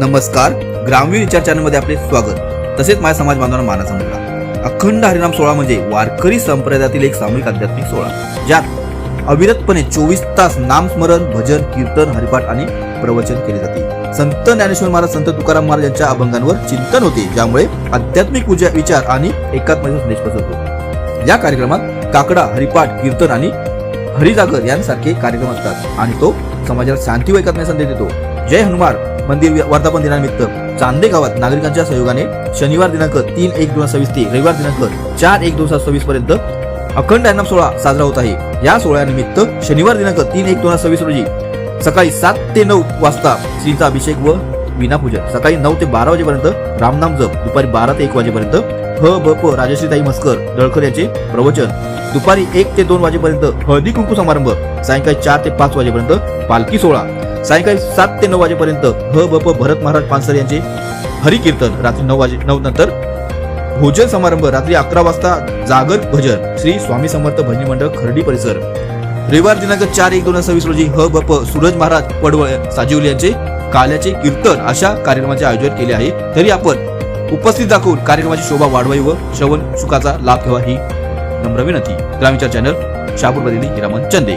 नमस्कार, ग्रामवीर विचार चॅनलमध्ये आपले स्वागत. तसेच माझ्या समाज बांधवांना मानाचा मुलगा. अखंड हरिनाम सोहळा म्हणजे वारकरी संप्रदायातील एक सामूहिक आध्यात्मिक सोहळा, ज्यात अविरतपणे 24 तास नामस्मरण, भजन, कीर्तन, हरिपाठ आणि प्रवचन केले जाते. संत ज्ञानेश्वर महाराज, संत तुकाराम महाराज यांच्या अभंगांवर चिंतन होते, ज्यामुळे आध्यात्मिक विचार आणि एकात्मतेचा संदेश पसरतो. या कार्यक्रमात काकडा, हरिपाठ, कीर्तन आणि हरिजागर यांसारखे कार्यक्रम असतात आणि तो समाजाला शांती व एकात्मतेचा संदेश देतो. जय हनुमान मंदिर वर्धापन दिनानिमित्त चांदे गावात नागरिकांच्या सहयोगाने शनिवार दिनांक 3/1/2026 ते रविवार दिनांक 4/1/2026 पर्यंत अखंड हरिनाम सोहळा साजरा होत आहे. या सोहळ्यानिमित्त शनिवार दिनांक 3/1/2026 रोजी सकाळी 7 ते 9 वाजता श्रींचा अभिषेक व विनापूजन, सकाळी 9 ते 12 वाजेपर्यंत रामनाम जप, दुपारी 12 ते 1 वाजेपर्यंत ह.ब.प. राजश्रीताई मस्कर दळकर यांचे प्रवचन, दुपारी 1 ते 2 वाजेपर्यंत हळदी कुंकू समारंभ, सायंकाळी 4 ते 5 वाजेपर्यंत पालखी सोहळा, सायंकाळी 7 ते 9 वाजेपर्यंत ह.ब.प. भरत महाराज पानसरे यांचे हरिकीर्तन, रात्री 9 नंतर भोजन समारंभ, रात्री 11 वाजता जागर भजन, श्री स्वामी समर्थ भजनी मंडळ खर्डी परिसर. रविवार दिनांक 4/1/2026 रोजी ह.ब.प. सूरज महाराज पडवळ साजिवली यांचे काल्याचे कीर्तन अशा कार्यक्रमाचे आयोजन केले आहे. तरी आपण उपस्थित दाखवून कार्यक्रमाची शोभा वाढवावी व श्रवण सुखाचा लाभ घ्यावा ही नम्र विनंती. ग्रामविचार चॅनल, शहापूर बरेली, हिरामन चंदे.